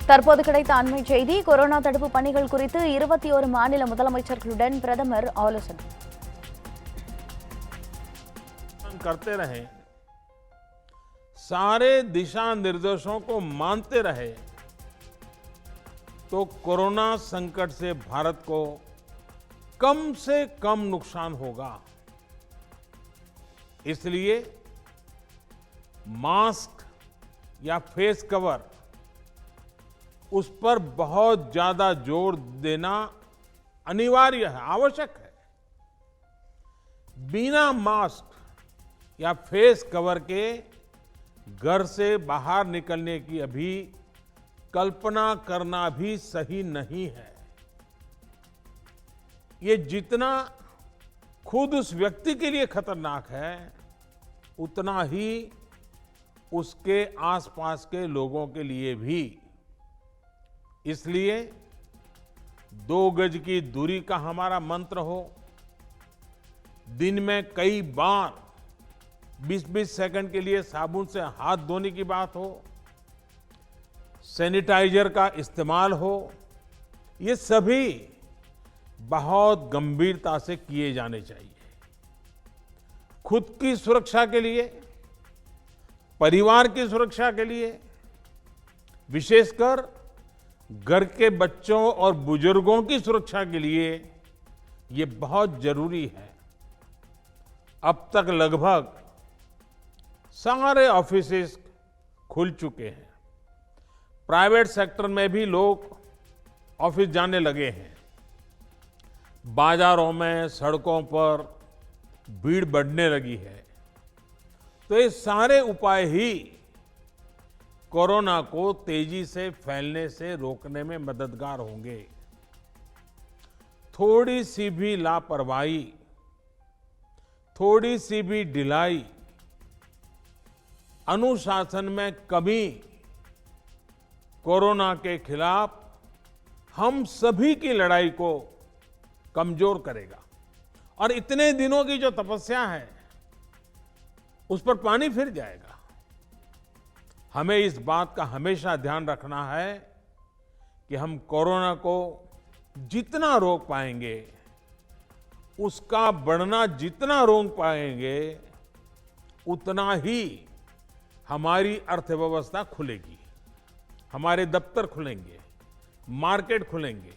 தற்போது கிடைத்த அண்மை செய்தி. கொரோனா தடுப்பு பணிகள் குறித்து 21 மாநில முதலமைச்சர்களுடன் பிரதமர் ஆலோசனை. करते रहे, सारे दिशा निर्देशों को मानते रहे तो कोरोना संकट से भारत को कम से कम नुकसान होगा। इसलिए मास्क या फेस कवर उस पर बहुत ज्यादा जोर देना अनिवार्य है, आवश्यक है। बिना मास्क या फेस कवर के घर से बाहर निकलने की अभी कल्पना करना भी सही नहीं है। ये जितना खुद उस व्यक्ति के लिए खतरनाक है, उतना ही उसके आसपास के लोगों के लिए भी। इसलिए 2 गज की दूरी का हमारा मंत्र हो, दिन में कई बार 20-20 सेकंड के लिए साबुन से हाथ धोने की बात हो, सैनिटाइजर का इस्तेमाल हो, ये सभी बहुत गंभीरता से किए जाने चाहिए। खुद की सुरक्षा के लिए, परिवार की सुरक्षा के लिए, विशेषकर घर के बच्चों और बुजुर्गों की सुरक्षा के लिए ये बहुत जरूरी है। अब तक लगभग सारे ऑफिसेस खुल चुके हैं। प्राइवेट सेक्टर में भी लोग ऑफिस जाने लगे हैं। बाजारों में, सड़कों पर भीड़ बढ़ने लगी है। तो ये सारे उपाय ही कोरोना को तेजी से फैलने से रोकने में मददगार होंगे। थोड़ी सी भी लापरवाही, थोड़ी सी भी ढिलाई, अनुशासन में कमी कोरोना के खिलाफ हम सभी की लड़ाई को कमजोर करेगा। और इतने दिनों की जो तपस्या है, उस पर पानी फिर जाएगा। हमें इस बात का हमेशा ध्यान रखना है कि हम कोरोना को जितना रोक पाएंगे, उसका बढ़ना जितना रोक पाएंगे, उतना ही हमारी अर्थव्यवस्था खुलेगी, हमारे दफ्तर खुलेंगे, मार्केट खुलेंगे,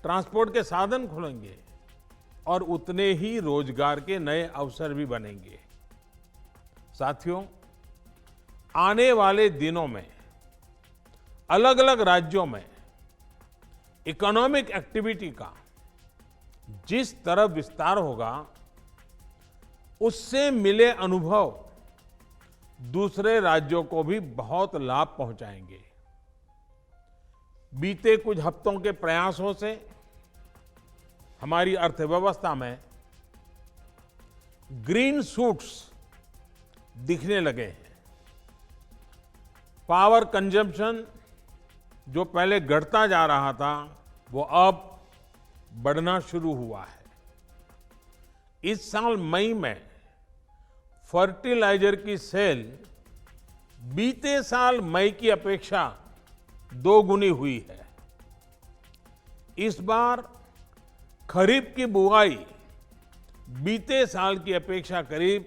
ट्रांसपोर्ट के साधन खुलेंगे और उतने ही रोजगार के नए अवसर भी बनेंगे। साथियों, आने वाले दिनों में अलग अलग राज्यों में इकोनॉमिक एक्टिविटी का जिस तरह विस्तार होगा, उससे मिले अनुभव दूसरे राज्यों को भी बहुत लाभ पहुंचाएंगे। बीते कुछ हफ्तों के प्रयासों से हमारी अर्थव्यवस्था में ग्रीन शूट्स दिखने लगे हैं। पावर कंजम्पशन जो पहले घटता जा रहा था, वो अब बढ़ना शुरू हुआ है। इस साल मई में फर्टिलाइजर की सेल बीते साल मई की अपेक्षा 2 गुनी हुई है। इस बार खरीफ की बुआई बीते साल की अपेक्षा करीब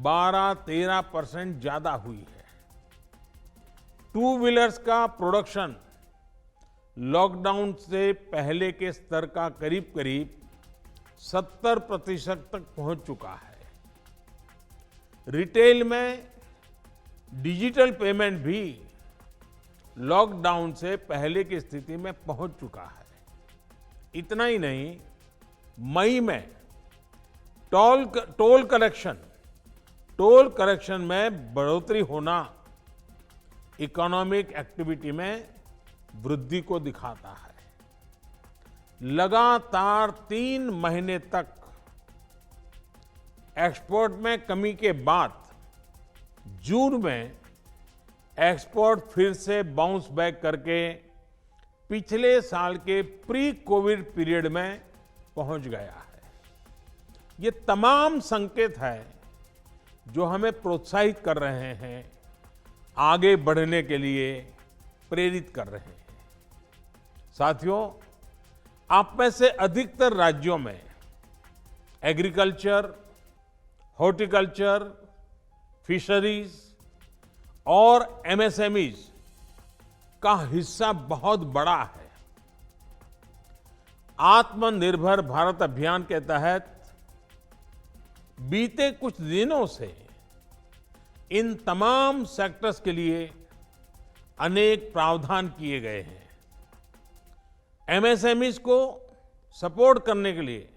12-13% ज्यादा हुई है। 2 व्हीलर्स का प्रोडक्शन लॉकडाउन से पहले के स्तर का करीब करीब 70% तक पहुंच चुका है। रिटेल में डिजिटल पेमेंट भी लॉकडाउन से पहले की स्थिति में पहुंच चुका है। इतना ही नहीं, मई में टोल कलेक्शन में बढ़ोतरी होना इकोनॉमिक एक्टिविटी में वृद्धि को दिखाता है। लगातार 3 महीने तक एक्सपोर्ट में कमी के बाद जून में एक्सपोर्ट फिर से बाउंस बैक करके पिछले साल के प्री कोविड पीरियड में पहुंच गया है। ये तमाम संकेत है जो हमें प्रोत्साहित कर रहे हैं आगे बढ़ने के लिए, प्रेरित कर रहे हैं। साथियों, आप में से अधिकतर राज्यों में एग्रीकल्चर, हॉर्टिकल्चर, फिशरीज और एमएसएमईज का हिस्सा बहुत बड़ा है। आत्मनिर्भर भारत अभियान के तहत बीते कुछ दिनों से इन तमाम सेक्टर्स के लिए अनेक प्रावधान किए गए हैं। एमएसएमईज को सपोर्ट करने के लिए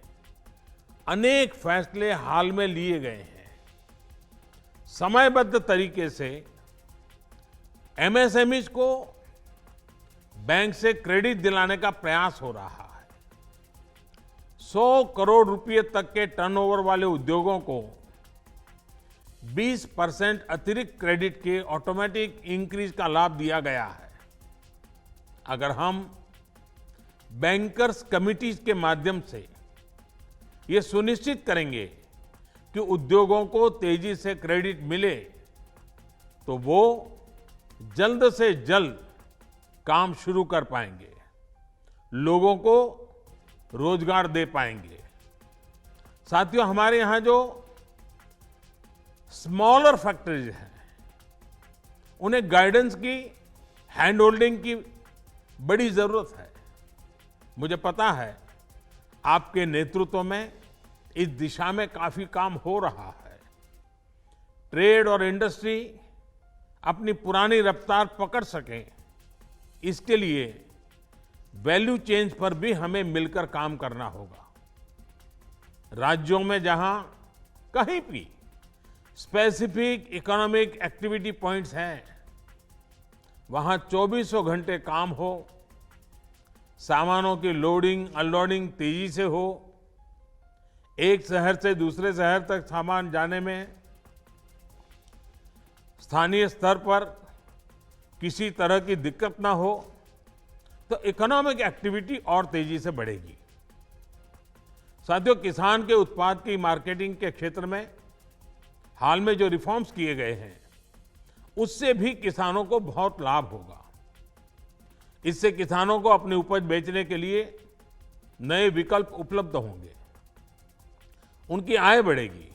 अनेक फैसले हाल में लिए गए हैं। समयबद्ध तरीके से एमएसएमईज को बैंक से क्रेडिट दिलाने का प्रयास हो रहा है। 100 करोड़ रुपए तक के टर्नओवर वाले उद्योगों को 20% अतिरिक्त क्रेडिट के ऑटोमेटिक इंक्रीज का लाभ दिया गया है। अगर हम बैंकर्स कमिटीज के माध्यम से ये सुनिश्चित करेंगे कि उद्योगों को तेजी से क्रेडिट मिले, तो वो जल्द से जल्द काम शुरू कर पाएंगे, लोगों को रोजगार दे पाएंगे। साथियों, हमारे यहां जो स्मॉलर फैक्ट्रीज हैं, उन्हें गाइडेंस की, हैंड होल्डिंग की बड़ी जरूरत है। मुझे पता है आपके नेतृत्व में इस दिशा में काफी काम हो रहा है। ट्रेड और इंडस्ट्री अपनी पुरानी रफ्तार पकड़ सकें, इसके लिए वैल्यू चेंज पर भी हमें मिलकर काम करना होगा। राज्यों में जहां कहीं भी स्पेसिफिक इकोनॉमिक एक्टिविटी पॉइंट्स हैं, वहां 24 घंटे काम हो, सामानों की लोडिंग अनलोडिंग तेजी से हो, एक शहर से दूसरे शहर तक सामान जाने में स्थानीय स्तर पर किसी तरह की दिक्कत ना हो, तो इकोनॉमिक एक्टिविटी और तेजी से बढ़ेगी। साथियों, किसान के उत्पाद की मार्केटिंग के क्षेत्र में हाल में जो रिफॉर्म्स किए गए हैं, उससे भी किसानों को बहुत लाभ होगा। इससे किसानों को अपनी उपज बेचने के लिए नए विकल्प उपलब्ध होंगे, उनकी आय बढ़ेगी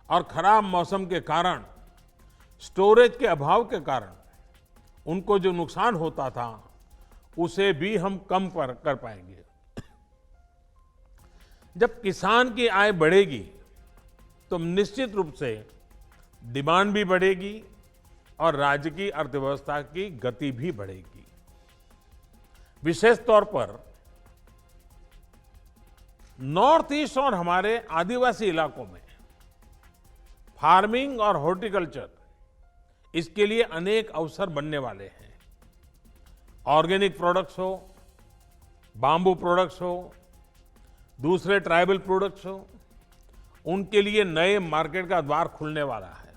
और खराब मौसम के कारण, स्टोरेज के अभाव के कारण उनको जो नुकसान होता था, उसे भी हम कम कर पाएंगे। जब किसान की आय बढ़ेगी तो निश्चित रूप से डिमांड भी बढ़ेगी और राज्य की अर्थव्यवस्था की गति भी बढ़ेगी। विशेष तौर पर नॉर्थ ईस्ट और हमारे आदिवासी इलाकों में फार्मिंग और हॉर्टिकल्चर, इसके लिए अनेक अवसर बनने वाले हैं। ऑर्गेनिक प्रोडक्ट्स हो, बाम्बू प्रोडक्ट्स हो, दूसरे ट्राइबल प्रोडक्ट्स हो, उनके लिए नए मार्केट का द्वार खुलने वाला है।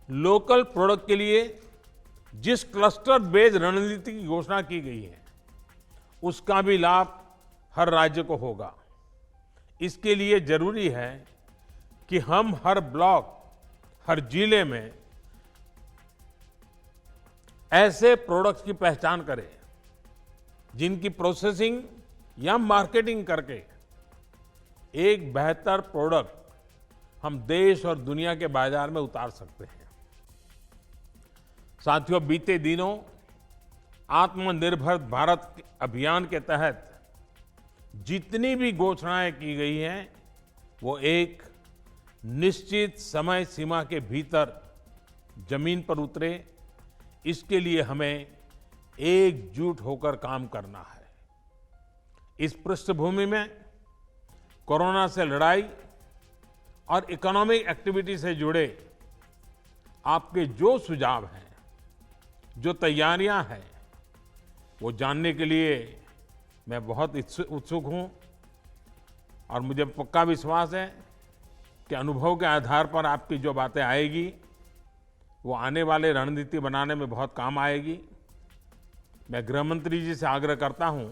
लोकल प्रोडक्ट के लिए जिस क्लस्टर बेस्ड रणनीति की घोषणा की गई है, उसका भी लाभ हर राज्य को होगा। इसके लिए जरूरी है कि हम हर ब्लॉक, हर जिले में ऐसे प्रोडक्ट्स की पहचान करें जिनकी प्रोसेसिंग या मार्केटिंग करके एक बेहतर प्रोडक्ट हम देश और दुनिया के बाजार में उतार सकते हैं। साथियों, बीते दिनों आत्मनिर्भर भारत अभियान के तहत जितनी भी घोषणाएं की गई हैं, वो एक निश्चित समय सीमा के भीतर जमीन पर उतरे, इसके लिए हमें एकजुट होकर काम करना है। इस पृष्ठभूमि में कोरोना से लड़ाई और इकोनॉमिक एक्टिविटी से जुड़े आपके जो सुझाव हैं, जो तैयारियां हैं, वो जानने के लिए मैं बहुत उत्सुक हूं और मुझे पक्का विश्वास है कि अनुभव के आधार पर आपकी जो बातें आएगी, वो आने वाले रणनीति बनाने में बहुत काम आएगी। मैं गृह मंत्री जी से आग्रह करता हूं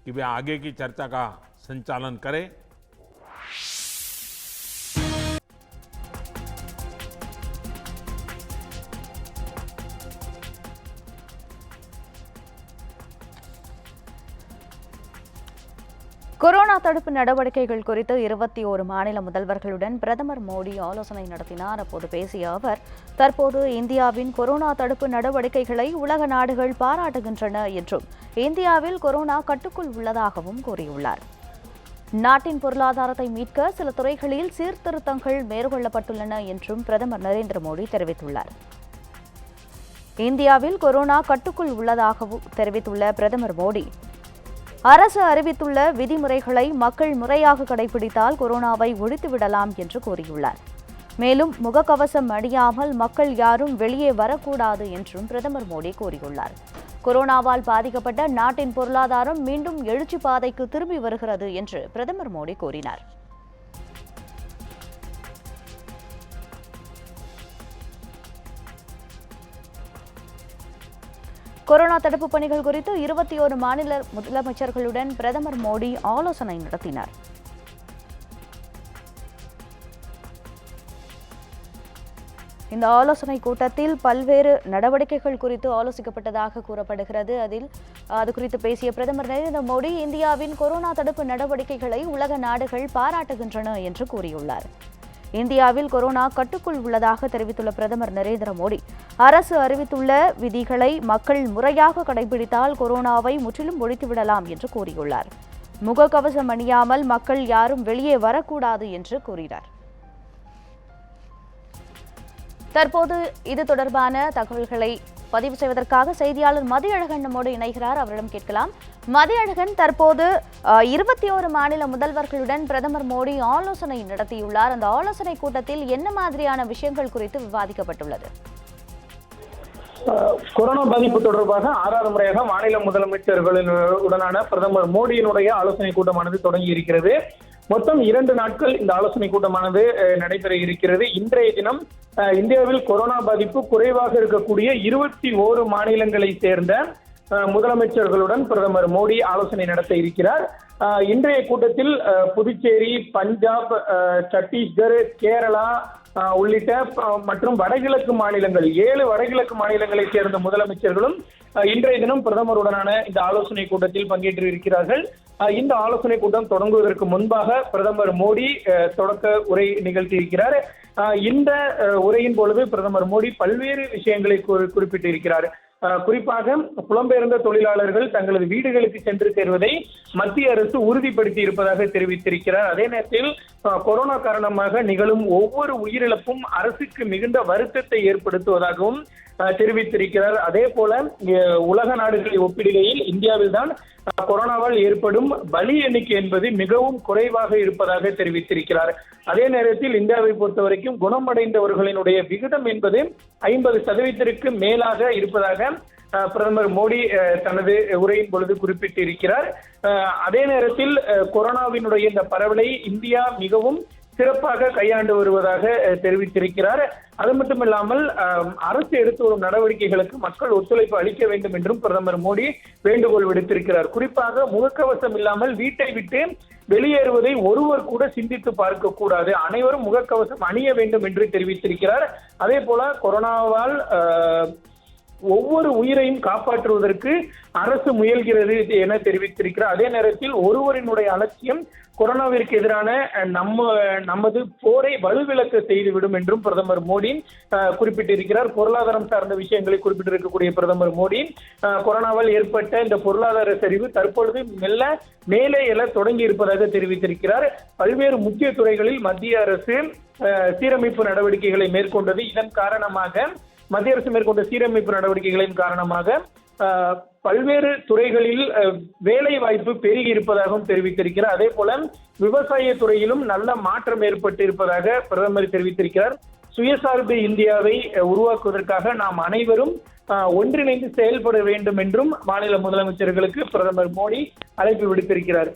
कि वे आगे की चर्चा का संचालन करें। கொரோனா தடுப்பு நடவடிக்கைகள் குறித்து 21 மாநில முதல்வர்களுடன் பிரதமர் மோடி ஆலோசனை நடத்தினார். அப்போது பேசிய அவர், தற்போது இந்தியாவின் கொரோனா தடுப்பு நடவடிக்கைகளை உலக நாடுகள் பாராட்டுகின்றன என்றும் இந்தியாவில் கொரோனா கட்டுக்குள் உள்ளதாகவும் கூறியுள்ளார். நாட்டின் பொருளாதாரத்தை மீட்க சில துறைகளில் சீர்திருத்தங்கள் மேற்கொள்ளப்பட்டுள்ளன என்றும் பிரதமர் நரேந்திர மோடி தெரிவித்துள்ளார். இந்தியாவில் கொரோனா கட்டுக்குள் உள்ளதாகவும் தெரிவித்துள்ள பிரதமர் மோடி, அரசு அறிவித்துள்ள விதிமுறைகளை மக்கள் முறையாக கடைபிடித்தால் கொரோனாவை ஒழித்துவிடலாம் என்று கூறியுள்ளார். மேலும் முகக்கவசம் அணியாமல் மக்கள் யாரும் வெளியே வரக்கூடாது என்றும் பிரதமர் மோடி கூறியுள்ளார். கொரோனாவால் பாதிக்கப்பட்ட நாட்டின் பொருளாதாரம் மீண்டும் எழுச்சி பாதைக்கு திரும்பி வருகிறது என்று பிரதமர் மோடி கூறினார். கொரோனா தடுப்பு பணிகள் குறித்து 21 மாநில முதலமைச்சர்களுடன் பிரதமர் மோடி ஆலோசனை நடத்தினார். இந்த ஆலோசனை கூட்டத்தில் பல்வேறு நடவடிக்கைகள் குறித்து ஆலோசிக்கப்பட்டதாக கூறப்படுகிறது. அது குறித்து பேசிய பிரதமர் நரேந்திர மோடி, இந்தியாவின் கொரோனா தடுப்பு நடவடிக்கைகளை உலக நாடுகள் பாராட்டுகின்றன என்று கூறியுள்ளார். இந்தியாவில் கொரோனா கட்டுக்குள் உள்ளதாக தெரிவித்துள்ள பிரதமர் நரேந்திர மோடி, அரசு அறிவித்துள்ள விதிகளை மக்கள் முறையாக கடைபிடித்தால் கொரோனாவை முற்றிலும் ஒழித்துவிடலாம் என்று கூறியுள்ளார். முகக்கவசம் அணியாமல் மக்கள் யாரும் வெளியே வரக்கூடாது என்று கூறினார். தற்போது இது தொடர்பான தகவல்களை பதிவு செய்வதற்காக செய்தியாளர் மதியழகன் நம்மோடு இணைகிறார். அவரிடம் கேட்கலாம். மதியழகன், தற்போது 21 மாநில முதல்வர்களுடன் பிரதமர் மோடி ஆலோசனை நடத்தியுள்ளார். அந்த ஆலோசனை கூட்டத்தில் என்ன மாதிரியான விஷயங்கள் குறித்து விவாதிக்கப்பட்டுள்ளது? கொரோனா பாதிப்பு தொடர்பாக 6வது முறையாக மாநில முதலமைச்சர்களுடனான பிரதமர் மோடியினுடைய ஆலோசனை கூட்டமானது தொடங்கி இருக்கிறது. மொத்தம் 2 நாட்கள் இந்த ஆலோசனை கூட்டமானது நடைபெற இருக்கிறது. இன்றைய தினம் இந்தியாவில் கொரோனா பாதிப்பு குறைவாக இருக்கக்கூடிய 21 மாநிலங்களை சேர்ந்த முதலமைச்சர்களுடன் பிரதமர் மோடி ஆலோசனை நடத்த இருக்கிறார். இன்றைய கூட்டத்தில் புதுச்சேரி, பஞ்சாப், சத்தீஸ்கர், கேரளா உள்ளிட்ட மற்றும் வடகிழக்கு மாநிலங்கள் 7 வடகிழக்கு மாநிலங்களை சேர்ந்த முதலமைச்சர்களும் இன்றைய தினம் பிரதமருடனான இந்த ஆலோசனை கூட்டத்தில் பங்கேற்று இருக்கிறார்கள். இந்த ஆலோசனை கூட்டம் தொடங்குவதற்கு முன்பாக பிரதமர் மோடி தொடக்க உரை நிகழ்த்தியிருக்கிறார். இந்த உரையின் பொழுது பிரதமர் மோடி பல்வேறு விஷயங்களை குறிப்பிட்டிருக்கிறார். குறிப்பாக புலம்பெயர்ந்த தொழிலாளர்கள் தங்களது வீடுகளுக்கு சென்று சேர்வதை மத்திய அரசு உறுதிப்படுத்தி இருப்பதாக தெரிவித்திருக்கிறார். அதே நேரத்தில் கொரோனா காரணமாக நிகழும் ஒவ்வொரு உயிரிழப்பும் அரசுக்கு மிகுந்த வருத்தத்தை ஏற்படுத்துவதாகவும் தெரிவித்திருக்கிறார். அதே போல உலக நாடுகளை ஒப்பிடுகையில் இந்தியாவில் தான் கொரோனாவால் ஏற்படும் பலி எண்ணிக்கை என்பது மிகவும் குறைவாக இருப்பதாக தெரிவித்திருக்கிறார். அதே நேரத்தில் இந்தியாவை பொறுத்தவரைக்கும் குணமடைந்தவர்களினுடைய விகிதம் என்பது 50% மேலாக இருப்பதாக பிரதமர் மோடி தனது உரையின் பொழுது குறிப்பிட்டிருக்கிறார். அதே நேரத்தில் கொரோனாவினுடைய இந்த பரவலை இந்தியா மிகவும் சிறப்பாக கையாண்டு வருவதாக தெரிவித்திருக்கிறார். அது மட்டுமில்லாமல் அரசு எடுத்து வரும் நடவடிக்கைகளுக்கு மக்கள் ஒத்துழைப்பு அளிக்க வேண்டும் என்றும் பிரதமர் மோடி வேண்டுகோள் விடுத்திருக்கிறார். குறிப்பாக முகக்கவசம் இல்லாமல் வீட்டை விட்டு வெளியேறுவதை ஒருவர் கூட சிந்தித்து பார்க்க கூடாது, அனைவரும் முகக்கவசம் அணிய வேண்டும் என்று தெரிவித்திருக்கிறார். அதே போல கொரோனாவால் ஒவ்வொரு உயிரையும் காப்பாற்றுவதற்கு அரசு முயல்கிறது என தெரிவித்திருக்கிறார். அதே நேரத்தில் ஒருவரினுடைய அலட்சியம் கொரோனாவிற்கு எதிரான நமது போரை வலுவிழக்க செய்துவிடும் என்றும் பிரதமர் மோடி குறிப்பிட்டிருக்கிறார். பொருளாதாரம் சார்ந்த விஷயங்களை குறிப்பிட்டிருக்கக்கூடிய பிரதமர் மோடி கொரோனாவால் ஏற்பட்ட இந்த பொருளாதார சரிவு தற்பொழுது மேலே எழ தொடங்கி இருப்பதாக தெரிவித்திருக்கிறார். பல்வேறு முக்கிய துறைகளில் மத்திய அரசு சீரமைப்பு நடவடிக்கைகளை மேற்கொண்டது. இதன் காரணமாக மத்திய அரசு மேற்கொண்ட சீரமைப்பு நடவடிக்கைகளின் காரணமாக பல்வேறு துறைகளில் வேலை வாய்ப்பு பெருகி இருப்பதாகவும் தெரிவித்திருக்கிறார். அதே போல விவசாய துறையிலும் நல்ல மாற்றம் ஏற்பட்டு இருப்பதாக பிரதமர் தெரிவித்திருக்கிறார். சுயசார்பு இந்தியாவை உருவாக்குவதற்காக நாம் அனைவரும் ஒன்றிணைந்து செயல்பட வேண்டும் என்றும் மாநில முதலமைச்சர்களுக்கு பிரதமர் மோடி அழைப்பு விடுத்திருக்கிறார்.